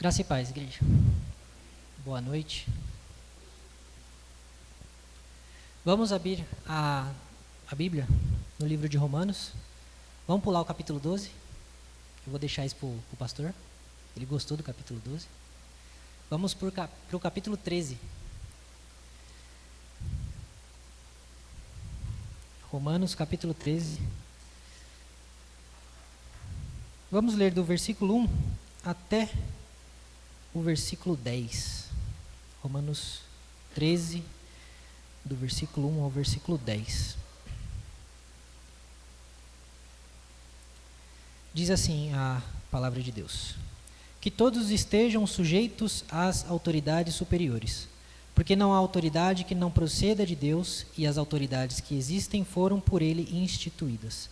Graça e paz, igreja. Boa noite. Vamos abrir a Bíblia no livro de Romanos. Vamos pular o capítulo 12. Eu vou deixar isso para o pastor. Ele gostou do capítulo 12. Vamos para o capítulo 13. Romanos, capítulo 13. Vamos ler do versículo 1 até o versículo 10. Romanos 13, do versículo 1 ao versículo 10. Diz assim a palavra de Deus: que todos estejam sujeitos às autoridades superiores, porque não há autoridade que não proceda de Deus, e as autoridades que existem foram por ele instituídas.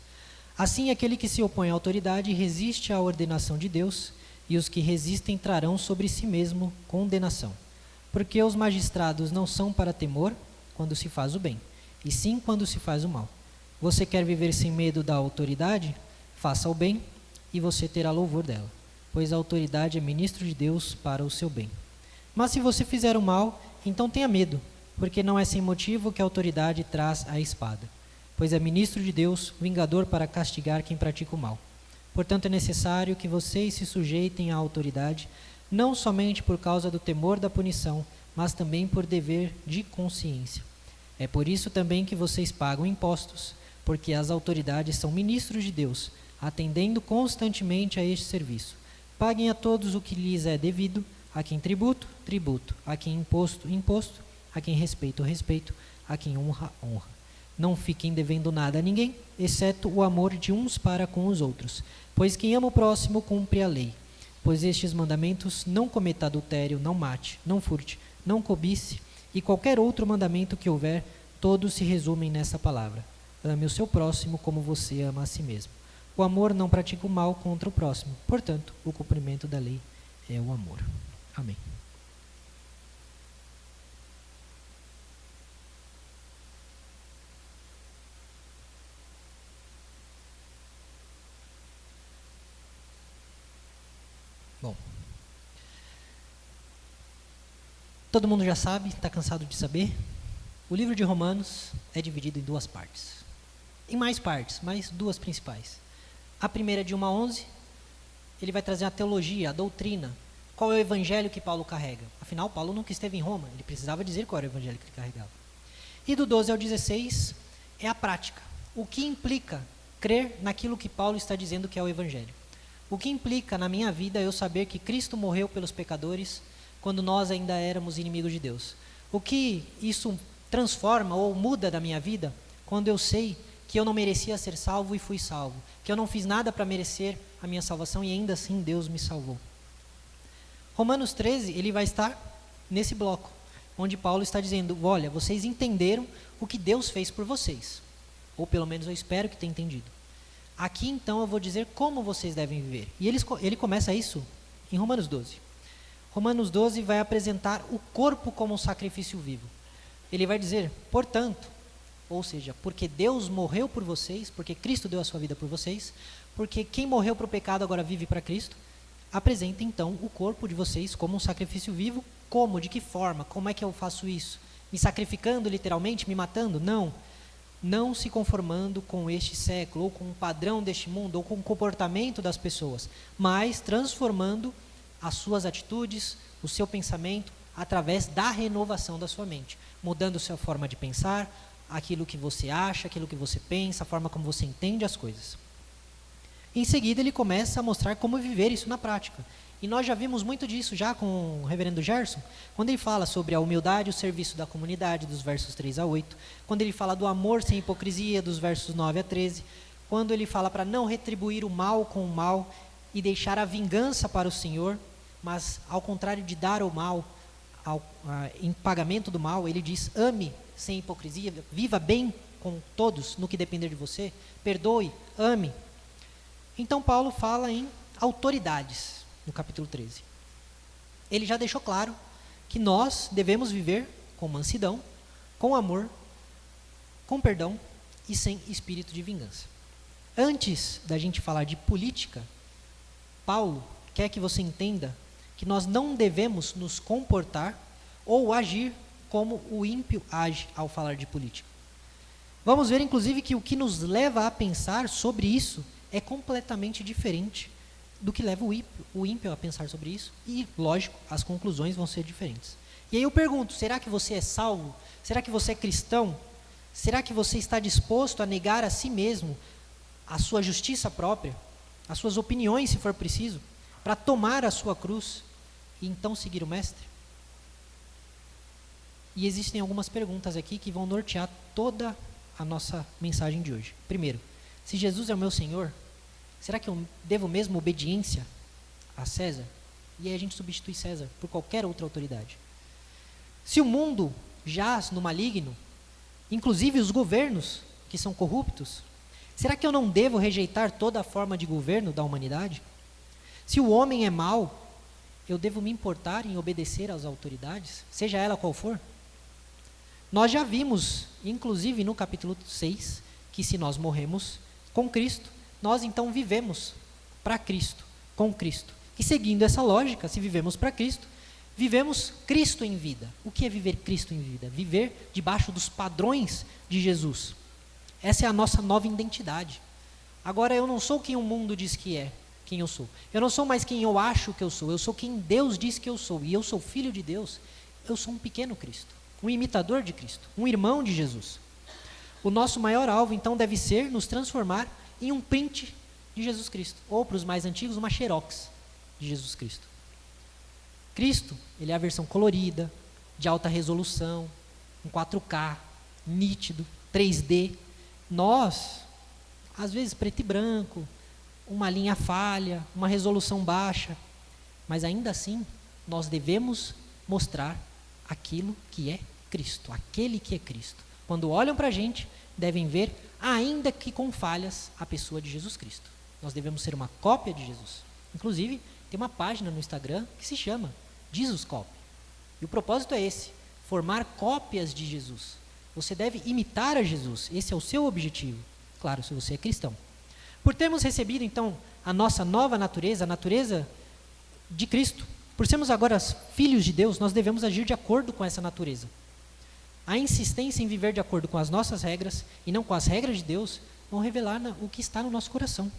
Assim, aquele que se opõe à autoridade resiste à ordenação de Deus, e os que resistem trarão sobre si mesmo condenação. Porque os magistrados não são para temor quando se faz o bem, e sim quando se faz o mal. Você quer viver sem medo da autoridade? Faça o bem, e você terá louvor dela, pois a autoridade é ministro de Deus para o seu bem. Mas se você fizer o mal, então tenha medo, porque não é sem motivo que a autoridade traz a espada, pois é ministro de Deus, vingador para castigar quem pratica o mal. Portanto, é necessário que vocês se sujeitem à autoridade, não somente por causa do temor da punição, mas também por dever de consciência. É por isso também que vocês pagam impostos, porque as autoridades são ministros de Deus, atendendo constantemente a este serviço. Paguem a todos o que lhes é devido, a quem tributo, tributo, a quem imposto, imposto, a quem respeito, respeito, a quem honra, honra. Não fiquem devendo nada a ninguém, exceto o amor de uns para com os outros, pois quem ama o próximo cumpre a lei. Pois estes mandamentos: não cometa adultério, não mate, não furte, não cobice, e qualquer outro mandamento que houver, todos se resumem nessa palavra: ame o seu próximo como você ama a si mesmo. O amor não pratica o mal contra o próximo, portanto, o cumprimento da lei é o amor. Amém. Bom, todo mundo já sabe, está cansado de saber, o livro de Romanos é dividido em duas partes. Em mais partes, mas duas principais. A primeira, de 1 a 11, ele vai trazer a teologia, a doutrina. Qual é o evangelho que Paulo carrega? Afinal, Paulo nunca esteve em Roma, ele precisava dizer qual era o evangelho que ele carregava. E do 12 ao 16 é a prática. O que implica crer naquilo que Paulo está dizendo que é o evangelho? O que implica na minha vida eu saber que Cristo morreu pelos pecadores quando nós ainda éramos inimigos de Deus? O que isso transforma ou muda da minha vida quando eu sei que eu não merecia ser salvo e fui salvo, que eu não fiz nada para merecer a minha salvação e ainda assim Deus me salvou? Romanos 13, ele vai estar nesse bloco, onde Paulo está dizendo: olha, vocês entenderam o que Deus fez por vocês, ou pelo menos eu espero que tenham entendido. Aqui então eu vou dizer como vocês devem viver. E ele começa isso em Romanos 12. Romanos 12 vai apresentar o corpo como um sacrifício vivo. Ele vai dizer, portanto, ou seja, porque Deus morreu por vocês, porque Cristo deu a sua vida por vocês, porque quem morreu para o pecado agora vive para Cristo, apresenta então o corpo de vocês como um sacrifício vivo. Como? De que forma? Como é que eu faço isso? Me sacrificando literalmente? Me matando? Não. Não se conformando com este século, ou com o padrão deste mundo, ou com o comportamento das pessoas, mas transformando as suas atitudes, o seu pensamento, através da renovação da sua mente, mudando a sua forma de pensar, aquilo que você acha, aquilo que você pensa, a forma como você entende as coisas. Em seguida, ele começa a mostrar como viver isso na prática. E nós já vimos muito disso já com o reverendo Gerson, quando ele fala sobre a humildade e o serviço da comunidade, dos versos 3 a 8, quando ele fala do amor sem hipocrisia, dos versos 9 a 13, quando ele fala para não retribuir o mal com o mal e deixar a vingança para o Senhor, mas ao contrário de dar o mal em pagamento do mal, ele diz: ame sem hipocrisia, viva bem com todos no que depender de você, perdoe, ame. Então Paulo fala em autoridades no capítulo 13. Ele já deixou claro que nós devemos viver com mansidão, com amor, com perdão e sem espírito de vingança. Antes da gente falar de política, Paulo quer que você entenda que nós não devemos nos comportar ou agir como o ímpio age ao falar de política. Vamos ver, inclusive, que o que nos leva a pensar sobre isso é completamente diferente do que leva o ímpio a pensar sobre isso. E, lógico, as conclusões vão ser diferentes. E aí eu pergunto, será que você é salvo? Será que você é cristão? Será que você está disposto a negar a si mesmo a sua justiça própria, as suas opiniões, se for preciso, para tomar a sua cruz e então seguir o Mestre? E existem algumas perguntas aqui que vão nortear toda a nossa mensagem de hoje. Primeiro, se Jesus é o meu Senhor, será que eu devo mesmo obediência a César? E aí a gente substitui César por qualquer outra autoridade. Se o mundo jaz no maligno, inclusive os governos que são corruptos, será que eu não devo rejeitar toda a forma de governo da humanidade? Se o homem é mau, eu devo me importar em obedecer às autoridades, seja ela qual for? Nós já vimos, inclusive no capítulo 6, que se nós morremos com Cristo, nós então vivemos para Cristo, com Cristo. E seguindo essa lógica, se vivemos para Cristo, vivemos Cristo em vida. O que é viver Cristo em vida? Viver debaixo dos padrões de Jesus. Essa é a nossa nova identidade. Agora eu não sou quem o mundo diz que é, quem eu sou. Eu não sou mais quem eu acho que eu sou quem Deus diz que eu sou. E eu sou filho de Deus. Eu sou um pequeno Cristo, um imitador de Cristo, um irmão de Jesus. O nosso maior alvo, então, deve ser nos transformar em um print de Jesus Cristo, ou para os mais antigos, uma xerox de Jesus Cristo. Cristo, ele é a versão colorida, de alta resolução, em 4K, nítido, 3D. Nós, às vezes preto e branco, uma linha falha, uma resolução baixa, mas ainda assim, nós devemos mostrar aquilo que é Cristo, aquele que é Cristo. Quando olham para a gente, devem ver, ainda que com falhas, a pessoa de Jesus Cristo. Nós devemos ser uma cópia de Jesus. Inclusive, tem uma página no Instagram que se chama Jesus Copy. E o propósito é esse, formar cópias de Jesus. Você deve imitar a Jesus, esse é o seu objetivo. Claro, se você é cristão. Por termos recebido, então, a nossa nova natureza, a natureza de Cristo, por sermos agora filhos de Deus, nós devemos agir de acordo com essa natureza. A insistência em viver de acordo com as nossas regras e não com as regras de Deus vão revelar o que está no nosso coração.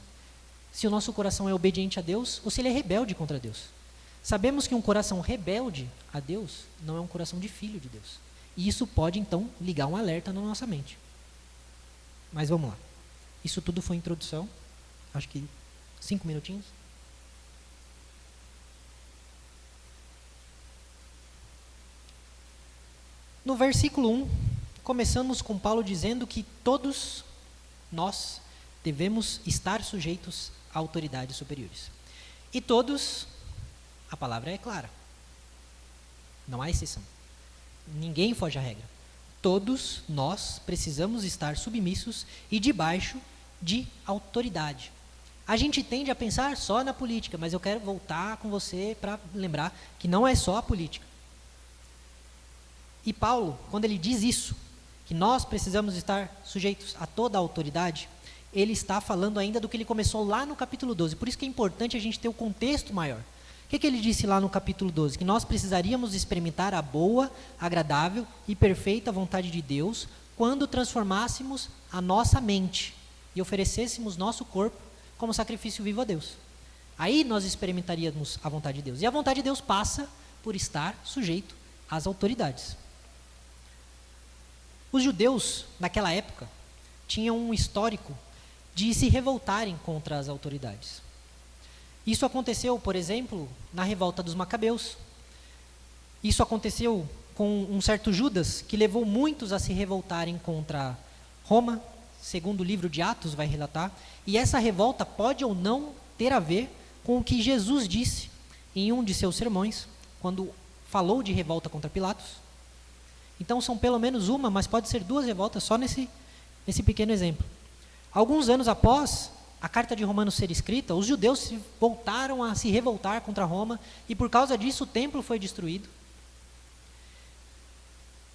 Se o nosso coração é obediente a Deus ou se ele é rebelde contra Deus. Sabemos que um coração rebelde a Deus não é um coração de filho de Deus. E isso pode, então, ligar um alerta na nossa mente. Mas vamos lá. Isso tudo foi introdução. Acho que 5 minutinhos. No versículo 1, começamos com Paulo dizendo que todos nós devemos estar sujeitos a autoridades superiores. E todos, a palavra é clara. Não há exceção. Ninguém foge à regra. Todos nós precisamos estar submissos e debaixo de autoridade. A gente tende a pensar só na política, mas eu quero voltar com você para lembrar que não é só a política. E Paulo, quando ele diz isso, que nós precisamos estar sujeitos a toda a autoridade, ele está falando ainda do que ele começou lá no capítulo 12. Por isso que é importante a gente ter o contexto maior. O que ele disse lá no capítulo 12? Que nós precisaríamos experimentar a boa, agradável e perfeita vontade de Deus quando transformássemos a nossa mente e oferecêssemos nosso corpo como sacrifício vivo a Deus. Aí nós experimentaríamos a vontade de Deus. E a vontade de Deus passa por estar sujeito às autoridades. Os judeus, naquela época, tinham um histórico de se revoltarem contra as autoridades. Isso aconteceu, por exemplo, na revolta dos Macabeus. Isso aconteceu com um certo Judas, que levou muitos a se revoltarem contra Roma, segundo o livro de Atos vai relatar. E essa revolta pode ou não ter a ver com o que Jesus disse em um de seus sermões, quando falou de revolta contra Pilatos. Então são pelo menos uma, mas pode ser 2 revoltas só nesse pequeno exemplo. Alguns anos após a carta de Romanos ser escrita, os judeus voltaram a se revoltar contra Roma e por causa disso o templo foi destruído.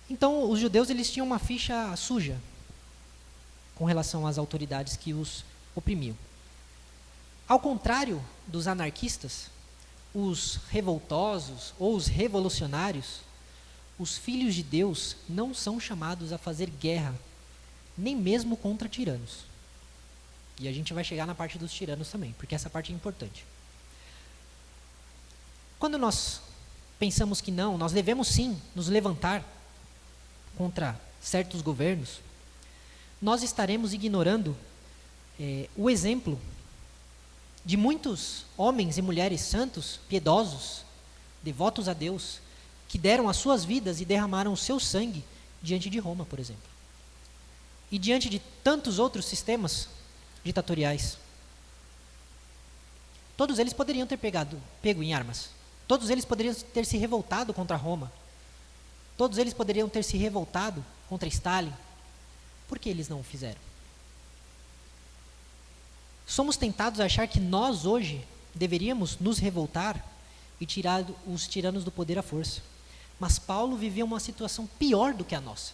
Então os judeus eles tinham uma ficha suja com relação às autoridades que os oprimiam. Ao contrário dos anarquistas, os revoltosos ou os revolucionários, os filhos de Deus não são chamados a fazer guerra, nem mesmo contra tiranos. E a gente vai chegar na parte dos tiranos também, porque essa parte é importante. Quando nós pensamos que não, nós devemos sim nos levantar contra certos governos, nós estaremos ignorando o exemplo de muitos homens e mulheres santos, piedosos, devotos a Deus, que deram as suas vidas e derramaram o seu sangue diante de Roma, por exemplo. E diante de tantos outros sistemas ditatoriais. Todos eles poderiam ter pego em armas. Todos eles poderiam ter se revoltado contra Roma. Todos eles poderiam ter se revoltado contra Stalin. Por que eles não o fizeram? Somos tentados a achar que nós hoje deveríamos nos revoltar e tirar os tiranos do poder à força. Mas Paulo vivia uma situação pior do que a nossa.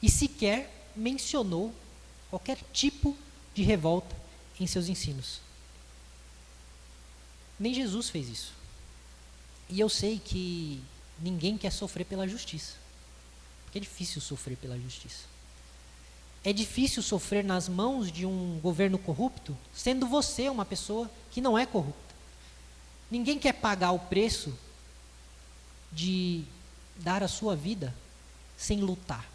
E sequer mencionou qualquer tipo de revolta em seus ensinos. Nem Jesus fez isso. E eu sei que ninguém quer sofrer pela justiça. Porque é difícil sofrer pela justiça. É difícil sofrer nas mãos de um governo corrupto, sendo você uma pessoa que não é corrupta. Ninguém quer pagar o preço de dar a sua vida sem lutar.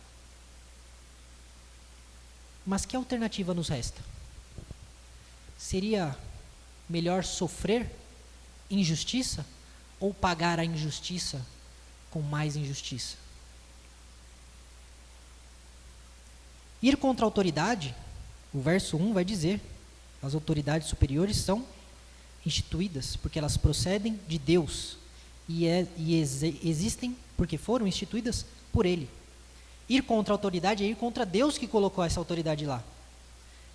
Mas que alternativa nos resta? Seria melhor sofrer injustiça ou pagar a injustiça com mais injustiça? Ir contra a autoridade, o verso 1 vai dizer, as autoridades superiores são instituídas porque elas procedem de Deus e existem porque foram instituídas por Ele. Ir contra a autoridade é ir contra Deus que colocou essa autoridade lá.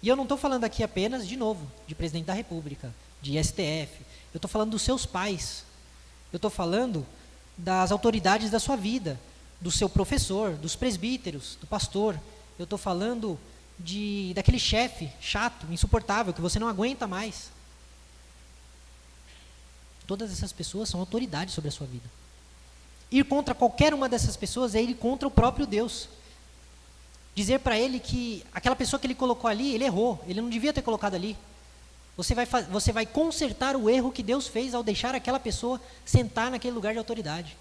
E eu não estou falando aqui apenas, de novo, de presidente da República, de STF. Eu estou falando dos seus pais. Eu estou falando das autoridades da sua vida, do seu professor, dos presbíteros, do pastor. Eu estou falando daquele chefe chato, insuportável, que você não aguenta mais. Todas essas pessoas são autoridades sobre a sua vida. Ir contra qualquer uma dessas pessoas é ir contra o próprio Deus. Dizer para ele que aquela pessoa que ele colocou ali, ele errou, ele não devia ter colocado ali. Você vai consertar o erro que Deus fez ao deixar aquela pessoa sentar naquele lugar de autoridade.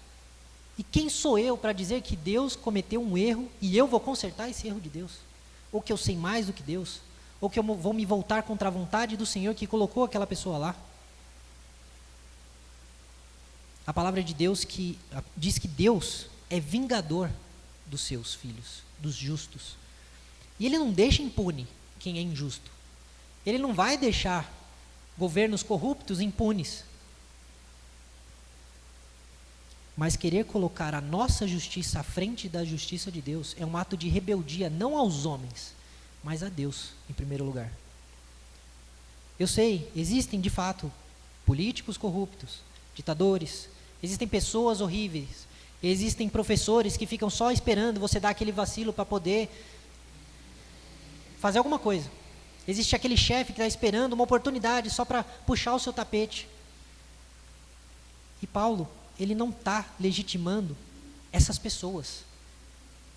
E quem sou eu para dizer que Deus cometeu um erro e eu vou consertar esse erro de Deus? Ou que eu sei mais do que Deus? Ou que eu vou me voltar contra a vontade do Senhor que colocou aquela pessoa lá? A palavra de Deus diz que Deus é vingador dos seus filhos, dos justos. E Ele não deixa impune quem é injusto. Ele não vai deixar governos corruptos impunes. Mas querer colocar a nossa justiça à frente da justiça de Deus é um ato de rebeldia não aos homens, mas a Deus em primeiro lugar. Eu sei, existem de fato políticos corruptos, ditadores, existem pessoas horríveis, existem professores que ficam só esperando você dar aquele vacilo para poder fazer alguma coisa. Existe aquele chefe que está esperando uma oportunidade só para puxar o seu tapete. E Paulo, ele não está legitimando essas pessoas.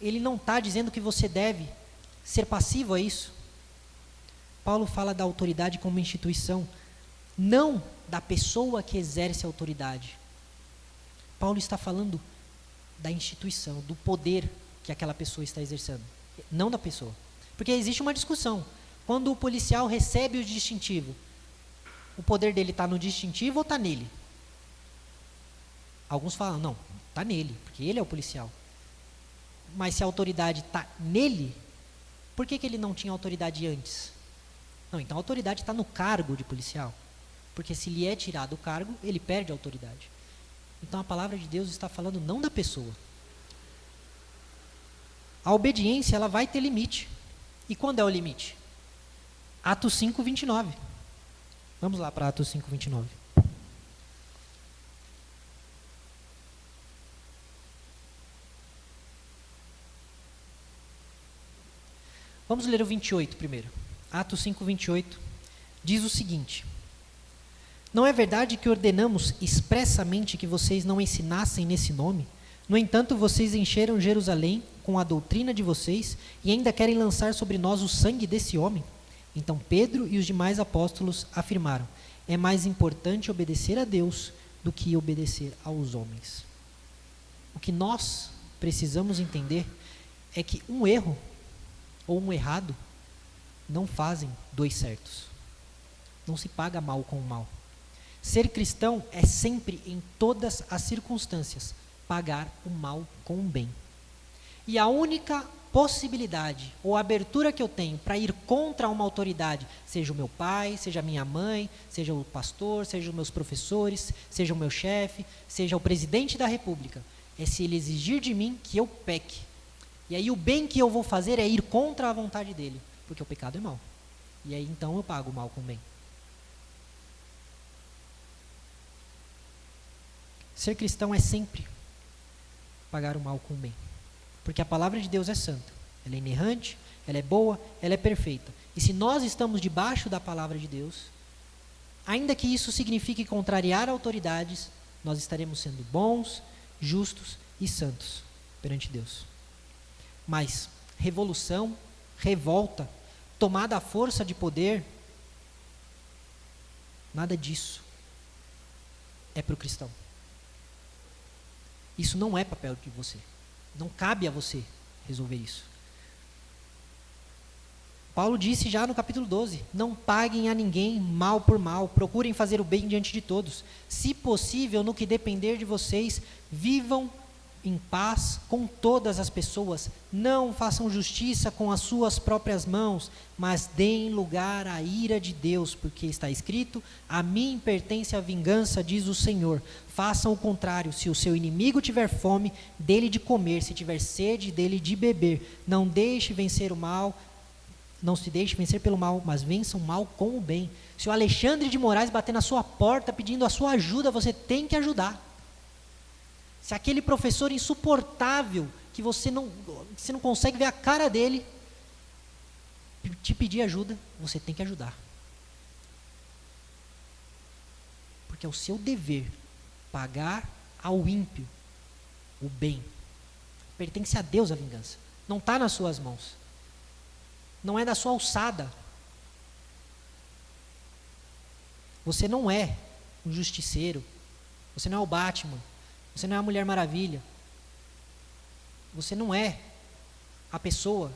Ele não está dizendo que você deve ser passivo a isso. Paulo fala da autoridade como instituição, não da pessoa que exerce a autoridade. Paulo está falando da instituição, do poder que aquela pessoa está exercendo, não da pessoa. Porque existe uma discussão. Quando o policial recebe o distintivo, o poder dele está no distintivo ou está nele? Alguns falam, não, está nele, porque ele é o policial. Mas se a autoridade está nele, por que ele não tinha autoridade antes? Não, então a autoridade está no cargo de policial. Porque se lhe é tirado o cargo, ele perde a autoridade. Então a palavra de Deus está falando não da pessoa. A obediência, ela vai ter limite. E quando é o limite? Atos 5, 29. Vamos lá para Atos 5, 29. Vamos ler o 28 primeiro. Atos 5, 28 diz o seguinte: Não é verdade que ordenamos expressamente que vocês não ensinassem nesse nome? No entanto, vocês encheram Jerusalém com a doutrina de vocês e ainda querem lançar sobre nós o sangue desse homem? Então Pedro e os demais apóstolos afirmaram: é mais importante obedecer a Deus do que obedecer aos homens. O que nós precisamos entender é que um erro ou um errado não fazem dois certos. Não se paga mal com mal. Ser cristão é sempre, em todas as circunstâncias, pagar o mal com o bem. E a única possibilidade ou abertura que eu tenho para ir contra uma autoridade, seja o meu pai, seja a minha mãe, seja o pastor, seja os meus professores, seja o meu chefe, seja o presidente da república, é se ele exigir de mim que eu peque. E aí o bem que eu vou fazer é ir contra a vontade dele, porque o pecado é mal. E aí então eu pago o mal com o bem. Ser cristão é sempre pagar o mal com o bem. Porque a palavra de Deus é santa. Ela é inerrante, ela é boa, ela é perfeita. E se nós estamos debaixo da palavra de Deus, ainda que isso signifique contrariar autoridades, nós estaremos sendo bons, justos e santos perante Deus. Mas revolução, revolta, tomada à força de poder, nada disso é para o cristão. Isso não é papel de você. Não cabe a você resolver isso. Paulo disse já no capítulo 12, não paguem a ninguém mal por mal, procurem fazer o bem diante de todos. Se possível, no que depender de vocês, vivam em paz com todas as pessoas. Não façam justiça com as suas próprias mãos, mas deem lugar à ira de Deus, porque está escrito: a mim pertence a vingança, diz o Senhor. Façam o contrário. Se o seu inimigo tiver fome, dele de comer; se tiver sede, dele de beber. Não deixe vencer o mal, não se deixe vencer pelo mal, mas vença o mal com o bem. Se o Alexandre de Moraes bater na sua porta pedindo a sua ajuda, você tem que ajudar. Se aquele professor insuportável, que você não consegue ver a cara dele, te pedir ajuda, você tem que ajudar. Porque é o seu dever pagar ao ímpio o bem. Pertence a Deus a vingança. Não está nas suas mãos. Não é da sua alçada. Você não é um justiceiro. Você não é o Batman. Você não é a Mulher Maravilha. Você não é a pessoa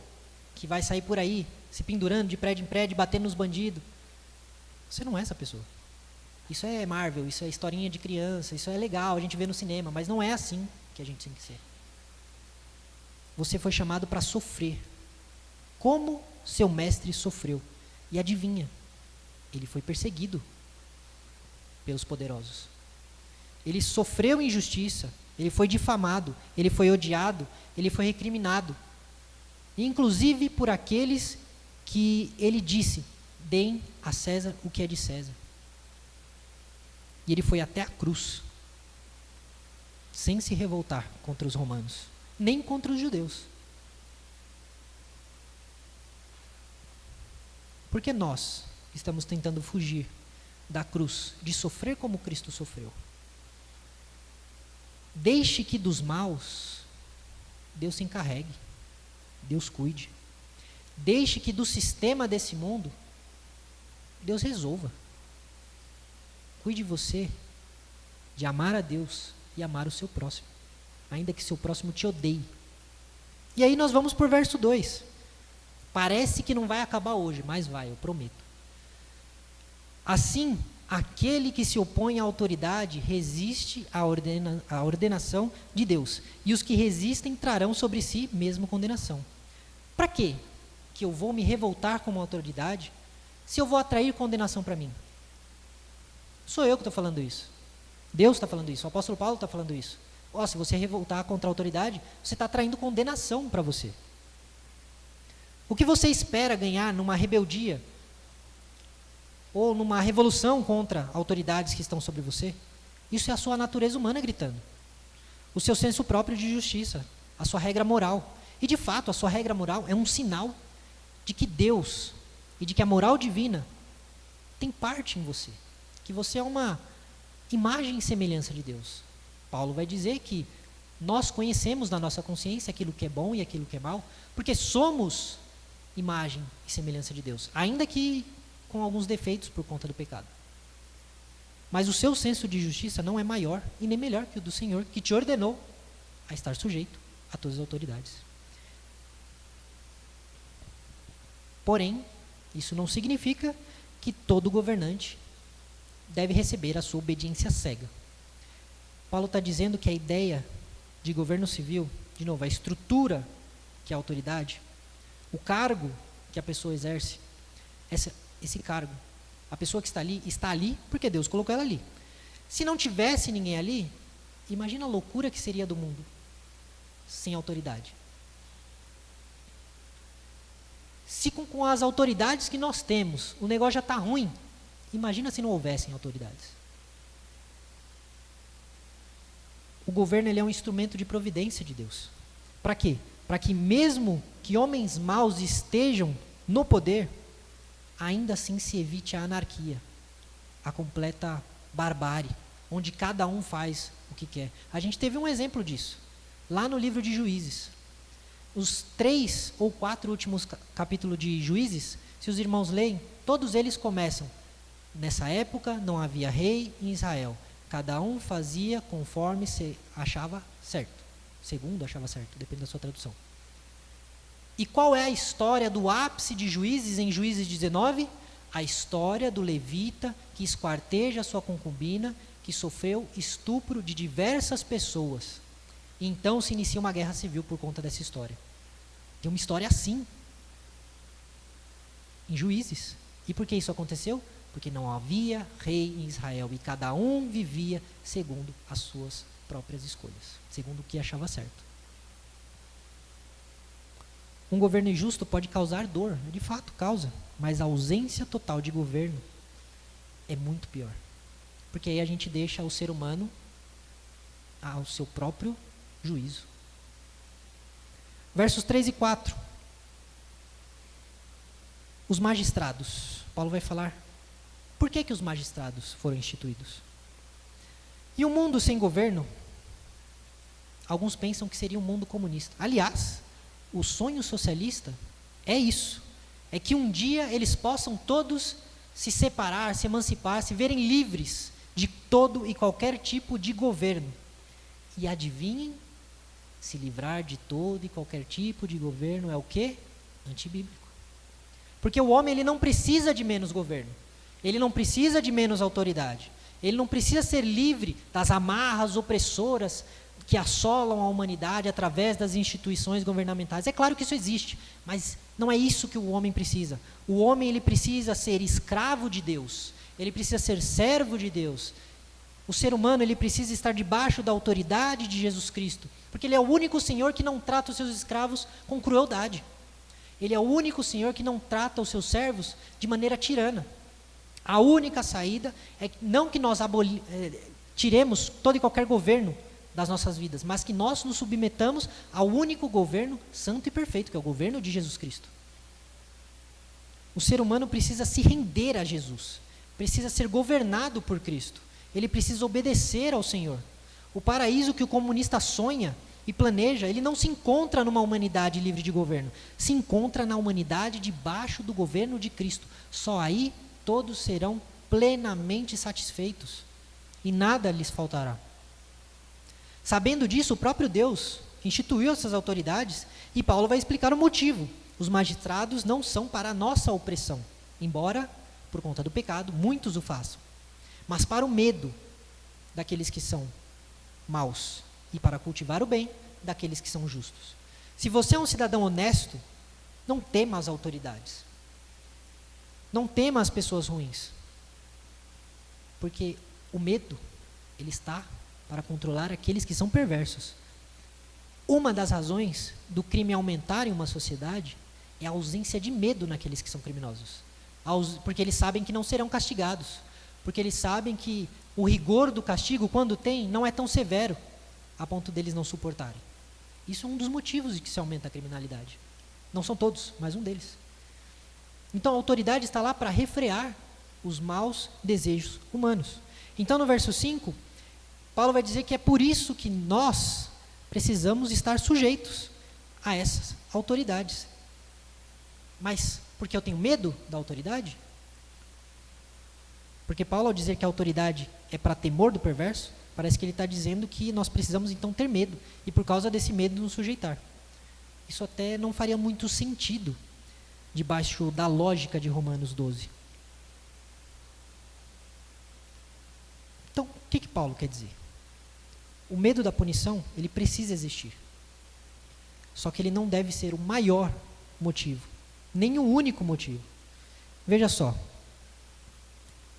que vai sair por aí se pendurando de prédio em prédio, batendo nos bandidos. Você não é essa pessoa. Isso é Marvel, isso é historinha de criança, isso é legal, a gente vê no cinema, mas não é assim que a gente tem que ser. Você foi chamado para sofrer, como seu mestre sofreu. E adivinha, ele foi perseguido pelos poderosos. Ele sofreu injustiça, ele foi difamado, ele foi odiado, ele foi recriminado. Inclusive por aqueles que ele disse: deem a César o que é de César. E ele foi até a cruz, sem se revoltar contra os romanos, nem contra os judeus. Porque nós estamos tentando fugir da cruz, de sofrer como Cristo sofreu. Deixe que dos maus Deus se encarregue, Deus cuide. Deixe que do sistema desse mundo Deus resolva. Cuide você de amar a Deus e amar o seu próximo, ainda que seu próximo te odeie. E aí nós vamos por verso 2. Parece que não vai acabar hoje, mas vai, eu prometo. Assim, aquele que se opõe à autoridade resiste à ordenação de Deus, e os que resistem trarão sobre si mesmo condenação. Para quê que eu vou me revoltar com uma autoridade se eu vou atrair condenação para mim? Sou eu que estou falando isso. Deus está falando isso. O apóstolo Paulo está falando isso. Se você revoltar contra a autoridade, você está atraindo condenação para você. O que você espera ganhar numa rebeldia ou numa revolução contra autoridades que estão sobre você? Isso é a sua natureza humana gritando. O seu senso próprio de justiça, a sua regra moral. E de fato, a sua regra moral é um sinal de que Deus e de que a moral divina tem parte em você. que você é uma imagem e semelhança de Deus. Paulo vai dizer que nós conhecemos na nossa consciência aquilo que é bom e aquilo que é mal, porque somos imagem e semelhança de Deus, ainda que com alguns defeitos por conta do pecado. Mas o seu senso de justiça não é maior e nem melhor que o do Senhor, que te ordenou a estar sujeito a todas as autoridades. Porém, isso não significa que todo governante deve receber a sua obediência cega. Paulo está dizendo que a ideia de governo civil, de novo, a estrutura que é a autoridade, o cargo que a pessoa exerce, esse cargo, a pessoa que está ali porque Deus colocou ela ali. Se não tivesse ninguém ali, imagina a loucura que seria do mundo sem autoridade. Se com as autoridades que nós temos, o negócio já está ruim, imagina se não houvessem autoridades. O governo ele é um instrumento de providência de Deus. Para quê? Para que mesmo que homens maus estejam no poder, ainda assim se evite a anarquia, a completa barbárie, onde cada um faz o que quer. A gente teve um exemplo disso, lá no livro de Juízes. Os 3 ou 4 últimos capítulos de Juízes, se os irmãos leem, todos eles começam: nessa época não havia rei em Israel, cada um fazia conforme se achava certo, segundo achava certo, depende da sua tradução. E qual é a história do ápice de Juízes em Juízes 19? A história do levita que esquarteja sua concubina, que sofreu estupro de diversas pessoas. E então se inicia uma guerra civil por conta dessa história. Tem uma história assim em Juízes. E por que isso aconteceu? Porque não havia rei em Israel e cada um vivia segundo as suas próprias escolhas, segundo o que achava certo. Um governo injusto pode causar dor, de fato causa, mas a ausência total de governo é muito pior. Porque aí a gente deixa o ser humano ao seu próprio juízo. Versos 3 e 4. Os magistrados. Paulo vai falar por que os magistrados foram instituídos. E o mundo sem governo, alguns pensam que seria um mundo comunista. Aliás, o sonho socialista é isso. É que um dia eles possam todos se separar, se emancipar, se verem livres de todo e qualquer tipo de governo. E adivinhem, se livrar de todo e qualquer tipo de governo é o quê? Antibíblico. Porque o homem ele não precisa de menos governo. Ele não precisa de menos autoridade. Ele não precisa ser livre das amarras opressoras que assolam a humanidade através das instituições governamentais. É claro que isso existe, mas não é isso que o homem precisa. O homem ele precisa ser escravo de Deus. Ele precisa ser servo de Deus. O ser humano ele precisa estar debaixo da autoridade de Jesus Cristo, porque ele é o único Senhor que não trata os seus escravos com crueldade. Ele é o único Senhor que não trata os seus servos de maneira tirana. A única saída é não que nós tiremos todo e qualquer governo das nossas vidas, mas que nós nos submetamos ao único governo santo e perfeito, que é o governo de Jesus Cristo. O ser humano precisa se render a Jesus, precisa ser governado por Cristo, ele precisa obedecer ao Senhor. O paraíso que o comunista sonha e planeja, ele não se encontra numa humanidade livre de governo, se encontra na humanidade debaixo do governo de Cristo. Só aí todos serão plenamente satisfeitos e nada lhes faltará. Sabendo disso, o próprio Deus instituiu essas autoridades e Paulo vai explicar o motivo. Os magistrados não são para a nossa opressão, embora, por conta do pecado, muitos o façam, mas para o medo daqueles que são maus e para cultivar o bem daqueles que são justos. Se você é um cidadão honesto, não tema as autoridades. Não tema as pessoas ruins. Porque o medo, ele está para controlar aqueles que são perversos. Uma das razões do crime aumentar em uma sociedade é a ausência de medo naqueles que são criminosos. Porque eles sabem que não serão castigados. Porque eles sabem que o rigor do castigo, quando tem, não é tão severo, a ponto deles não suportarem. Isso é um dos motivos de que se aumenta a criminalidade. Não são todos, mas um deles. Então a autoridade está lá para refrear os maus desejos humanos. Então, no verso 5, Paulo vai dizer que é por isso que nós precisamos estar sujeitos a essas autoridades. Mas porque eu tenho medo da autoridade? Porque Paulo, ao dizer que a autoridade é para temor do perverso, parece que ele está dizendo que nós precisamos então ter medo, e por causa desse medo nos sujeitar. Isso até não faria muito sentido debaixo da lógica de Romanos 12. Então, o que Paulo quer dizer? O medo da punição, ele precisa existir. Só que ele não deve ser o maior motivo, nem o único motivo. Veja só,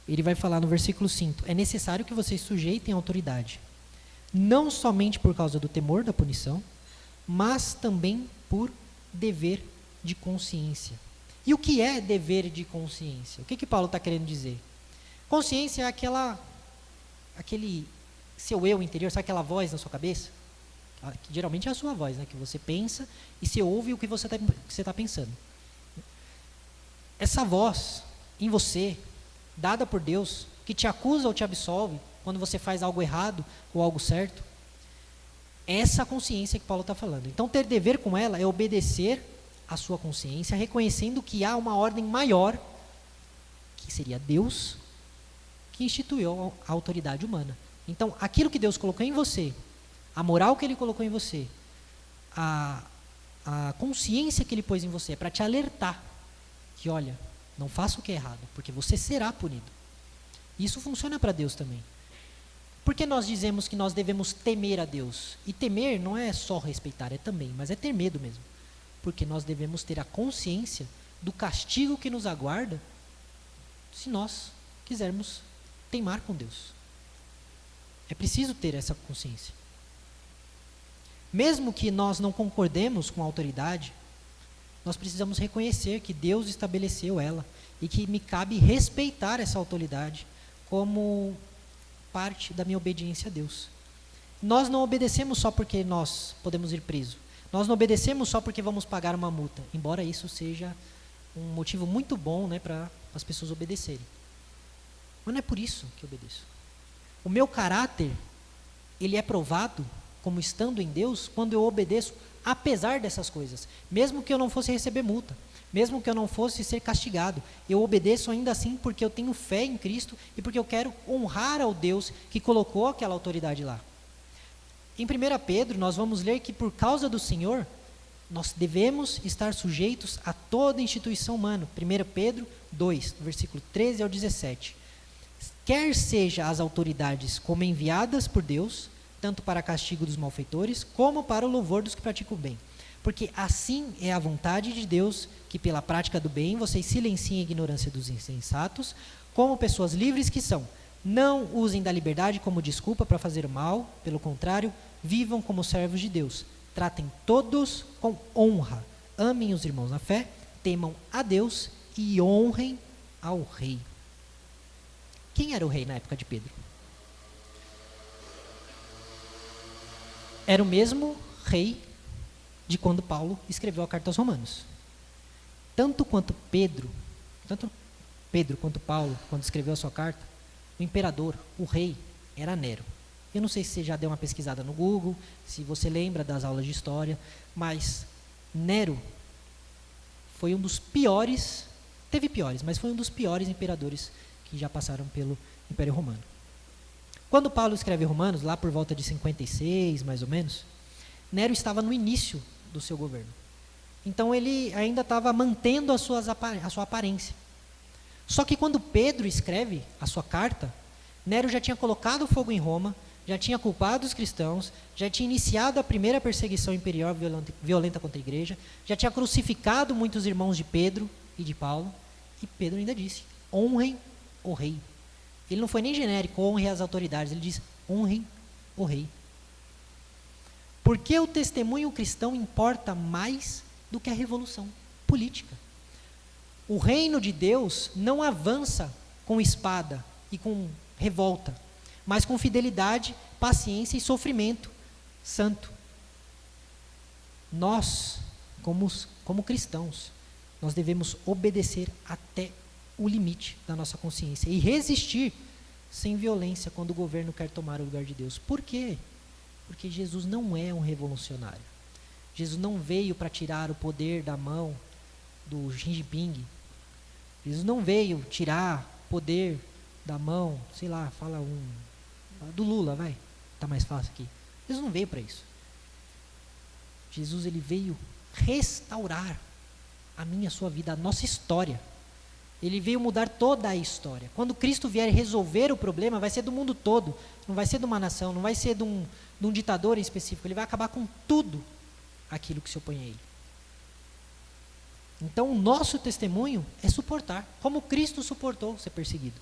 ele vai falar no versículo 5, é necessário que vocês sujeitem a autoridade, não somente por causa do temor da punição, mas também por dever de consciência. E o que é dever de consciência? O que Paulo está querendo dizer? Consciência é aquele seu eu interior, sabe aquela voz na sua cabeça? Que geralmente é a sua voz, né? Que você pensa e você ouve o que você está pensando. Essa voz em você, dada por Deus, que te acusa ou te absolve quando você faz algo errado ou algo certo, é essa consciência que Paulo está falando. Então, ter dever com ela é obedecer à sua consciência, reconhecendo que há uma ordem maior, que seria Deus, que instituiu a autoridade humana. Então, aquilo que Deus colocou em você, a moral que Ele colocou em você, a consciência que Ele pôs em você, é para te alertar que, olha, não faça o que é errado, porque você será punido. Isso funciona para Deus também. Por que nós dizemos que nós devemos temer a Deus? E temer não é só respeitar, é também, mas é ter medo mesmo. Porque nós devemos ter a consciência do castigo que nos aguarda se nós quisermos teimar com Deus. É preciso ter essa consciência. Mesmo que nós não concordemos com a autoridade, nós precisamos reconhecer que Deus estabeleceu ela e que me cabe respeitar essa autoridade como parte da minha obediência a Deus. Nós não obedecemos só porque nós podemos ir preso. Nós não obedecemos só porque vamos pagar uma multa, embora isso seja um motivo muito bom, né, para as pessoas obedecerem. Mas não é por isso que eu obedeço. O meu caráter, ele é provado como estando em Deus quando eu obedeço apesar dessas coisas. Mesmo que eu não fosse receber multa, mesmo que eu não fosse ser castigado, eu obedeço ainda assim porque eu tenho fé em Cristo e porque eu quero honrar ao Deus que colocou aquela autoridade lá. Em 1 Pedro, nós vamos ler que por causa do Senhor, nós devemos estar sujeitos a toda instituição humana. 1 Pedro 2, versículo 13 ao 17. Quer seja as autoridades como enviadas por Deus, tanto para castigo dos malfeitores, como para o louvor dos que praticam o bem. Porque assim é a vontade de Deus, que pela prática do bem vocês silenciem a ignorância dos insensatos, como pessoas livres que são. Não usem da liberdade como desculpa para fazer o mal, pelo contrário, vivam como servos de Deus. Tratem todos com honra, amem os irmãos na fé, temam a Deus e honrem ao rei. Quem era o rei na época de Pedro? Era o mesmo rei de quando Paulo escreveu a carta aos Romanos. Tanto Pedro quanto Paulo, quando escreveu a sua carta, o imperador, o rei, era Nero. Eu não sei se você já deu uma pesquisada no Google, se você lembra das aulas de história, mas Nero foi um dos piores, teve piores, mas foi um dos piores imperadores que já passaram pelo Império Romano. Quando Paulo escreve Romanos, lá por volta de 56, mais ou menos, Nero estava no início do seu governo. Então ele ainda estava mantendo a sua aparência. Só que quando Pedro escreve a sua carta, Nero já tinha colocado fogo em Roma, já tinha culpado os cristãos, já tinha iniciado a primeira perseguição imperial violenta contra a igreja, já tinha crucificado muitos irmãos de Pedro e de Paulo, e Pedro ainda disse, honrem o rei. Ele não foi nem genérico, honre as autoridades, ele diz, honrem o rei. Porque o testemunho cristão importa mais do que a revolução política. O reino de Deus não avança com espada e com revolta, mas com fidelidade, paciência e sofrimento santo. Nós, como cristãos, nós devemos obedecer até o limite da nossa consciência e resistir sem violência quando o governo quer tomar o lugar de Deus. Por quê? Porque Jesus não é um revolucionário. Jesus não veio para tirar o poder da mão do Xi Jinping. Jesus não veio tirar poder da mão, sei lá, do Lula, vai, tá mais fácil aqui. Jesus não veio para isso. Jesus, ele veio restaurar a minha, a sua vida, a nossa história. Ele veio mudar toda a história. Quando Cristo vier resolver o problema, vai ser do mundo todo, não vai ser de uma nação, não vai ser de um ditador em específico, ele vai acabar com tudo aquilo que se opõe a ele. Então, o nosso testemunho é suportar, como Cristo suportou ser perseguido.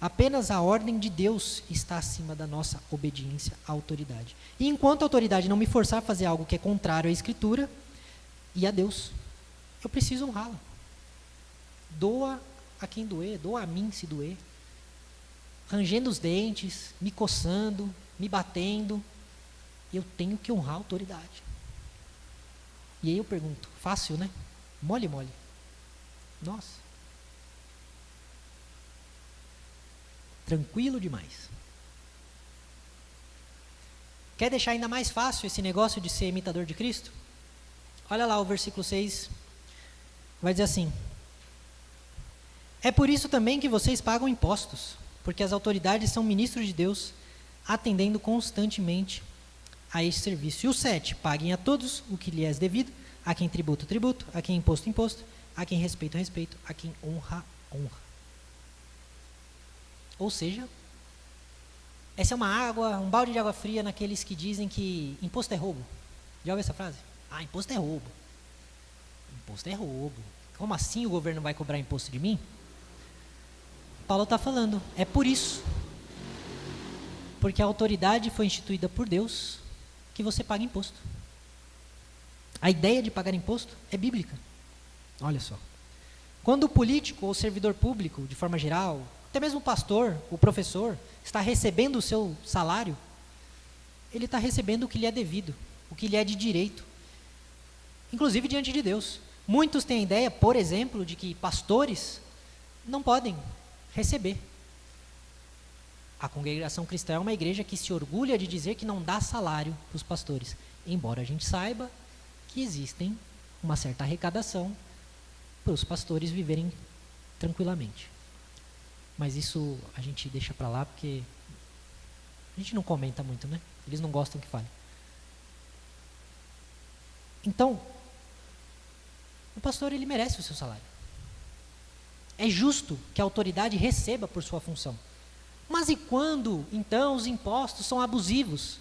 Apenas a ordem de Deus está acima da nossa obediência à autoridade. E enquanto a autoridade não me forçar a fazer algo que é contrário à Escritura e a Deus, eu preciso honrá-la. Doa a quem doer, doa a mim se doer. Rangendo os dentes, me coçando, me batendo, eu tenho que honrar a autoridade. E aí eu pergunto, fácil, né? Mole, mole. Nossa. Tranquilo demais. Quer deixar ainda mais fácil esse negócio de ser imitador de Cristo? Olha lá o versículo 6. Vai dizer assim: é por isso também que vocês pagam impostos, porque as autoridades são ministros de Deus, atendendo constantemente a este serviço. E o 7, paguem a todos o que lhe é devido, a quem tributo, tributo, a quem imposto, imposto, a quem respeito, respeito, a quem honra, honra. Ou seja, essa é um balde de água fria naqueles que dizem que imposto é roubo. Já ouviu essa frase? Ah, imposto é roubo. Imposto é roubo. Como assim o governo vai cobrar imposto de mim? Paulo está falando, é por isso. Porque a autoridade foi instituída por Deus que você paga imposto. A ideia de pagar imposto é bíblica. Olha só. Quando o político ou servidor público, de forma geral, até mesmo o pastor, o professor, está recebendo o seu salário, ele está recebendo o que lhe é devido, o que lhe é de direito, inclusive diante de Deus. Muitos têm a ideia, por exemplo, de que pastores não podem receber. A congregação cristã é uma igreja que se orgulha de dizer que não dá salário para os pastores, embora a gente saiba que existem uma certa arrecadação para os pastores viverem tranquilamente. Mas isso a gente deixa para lá porque a gente não comenta muito, né? Eles não gostam que fale. Então, o pastor, ele merece o seu salário. É justo que a autoridade receba por sua função. Mas e quando, então, os impostos são abusivos?